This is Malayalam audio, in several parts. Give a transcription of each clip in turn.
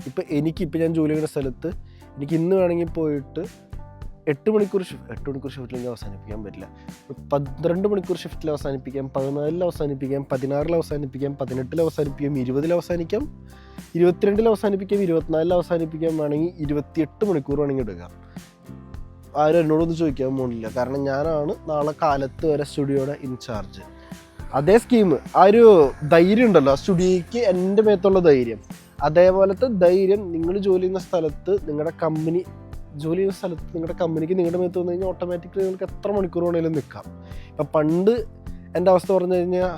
ഇപ്പം ഞാൻ ജോലി ചെയ്യുന്ന സ്ഥലത്ത് എനിക്ക് ഇന്ന് വേണമെങ്കിൽ പോയിട്ട് 8 മണിക്കൂർ ഷിഫ്റ്റിൽ അവസാനിപ്പിക്കാൻ പറ്റില്ല. 12 മണിക്കൂർ ഷിഫ്റ്റിൽ അവസാനിപ്പിക്കാം, 14 അവസാനിപ്പിക്കാം, 16 അവസാനിപ്പിക്കാം, 18 അവസാനിപ്പിക്കാം, 20 അവസാനിക്കാം, 22 അവസാനിപ്പിക്കാം, 24 അവസാനിപ്പിക്കാം, വേണമെങ്കിൽ 28 മണിക്കൂർ വേണമെങ്കിൽ എടുക്കാം. ആരും എന്നോടൊന്നും ചോദിക്കാൻ പോകുന്നില്ല. കാരണം ഞാനാണ് നാളെ കാലത്ത് വരെ സ്റ്റുഡിയോയുടെ ഇൻചാർജ്. അതേ സ്കീം, ആ ഒരു ധൈര്യം ഉണ്ടല്ലോ, ആ സ്റ്റുഡിയോയ്ക്ക് എൻ്റെ മേത്തുള്ള ധൈര്യം, അതേപോലത്തെ ധൈര്യം നിങ്ങൾ ജോലി ചെയ്യുന്ന സ്ഥലത്ത് നിങ്ങളുടെ കമ്പനിക്ക് നിങ്ങളുടെ മേത്ത് വന്നു കഴിഞ്ഞാൽ ഓട്ടോമാറ്റിക്കലി നിങ്ങൾക്ക് എത്ര മണിക്കൂർ വേണമെങ്കിലും നിൽക്കാം. ഇപ്പം പണ്ട് എൻ്റെ അവസ്ഥ പറഞ്ഞു കഴിഞ്ഞാൽ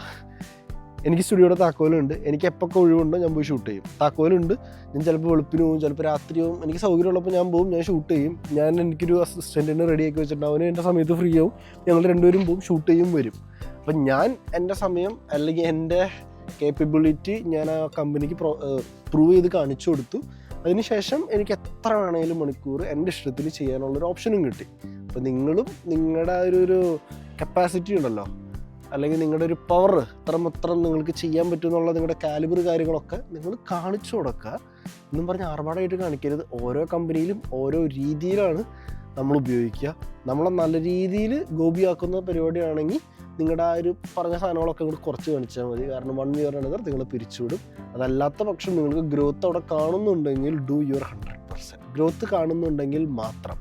എനിക്ക് സ്റ്റുഡിയോയുടെ താക്കോലുണ്ട്, എനിക്ക് എപ്പോഴൊക്കെ ഒഴിവുണ്ടോ ഞാൻ പോയി ഷൂട്ട് ചെയ്യും. താക്കോലുണ്ട്, ഞാൻ ചിലപ്പോൾ വെളുപ്പിന് പോകും, ചിലപ്പോൾ രാത്രിയാവും, എനിക്ക് സൗകര്യമുള്ളപ്പോൾ ഞാൻ പോകും, ഞാൻ ഷൂട്ട് ചെയ്യും. എനിക്കൊരു അസിസ്റ്റൻറ്റിനെ റെഡിയാക്കി വെച്ചിട്ടുണ്ട്, അവന് എൻ്റെ സമയത്ത് ഫ്രീ ആവും, ഞങ്ങൾ രണ്ടുപേരും പോകും, ഷൂട്ട് ചെയ്യും, വരും. അപ്പം ഞാൻ എൻ്റെ സമയം അല്ലെങ്കിൽ എൻ്റെ കേപ്പബിലിറ്റി ഞാൻ ആ കമ്പനിക്ക് പ്രൂവ് ചെയ്ത് കാണിച്ചു കൊടുത്തു. അതിനുശേഷം എനിക്ക് എത്ര വേണമെങ്കിലും മണിക്കൂർ എൻ്റെ ഇഷ്ടത്തിന് ചെയ്യാനുള്ളൊരു ഓപ്ഷനും കിട്ടി. അപ്പോൾ നിങ്ങളും നിങ്ങളുടെ ഒരു കപ്പാസിറ്റി ഉണ്ടല്ലോ, അല്ലെങ്കിൽ നിങ്ങളുടെ ഒരു പവർ ഇത്രമാത്രം നിങ്ങൾക്ക് ചെയ്യാൻ പറ്റുമെന്നുള്ള നിങ്ങളുടെ കാലിബർ കാര്യങ്ങളൊക്കെ നിങ്ങൾ കാണിച്ചു കൊടുക്കുക. എന്നും പറഞ്ഞ് ആർഭാടമായിട്ട് കാണിക്കരുത്. ഓരോ കമ്പനിയിലും ഓരോ രീതിയിലാണ് നമ്മൾ ഉപയോഗിക്കുക. നമ്മളെ നല്ല രീതിയിൽ ഗോപിയാക്കുന്ന പരിപാടിയാണെങ്കിൽ നിങ്ങളുടെ ആ ഒരു പറഞ്ഞ സാധനങ്ങളൊക്കെ കൂടി കുറച്ച് കാണിച്ചാൽ മതി. കാരണം 1 ഇയർ അനദർ നിങ്ങൾ പിരിച്ചുവിടും. അതല്ലാത്ത പക്ഷം നിങ്ങൾക്ക് ഗ്രോത്ത് അവിടെ കാണുന്നുണ്ടെങ്കിൽ ഡു യുവർ 100%. ഗ്രോത്ത് കാണുന്നുണ്ടെങ്കിൽ മാത്രം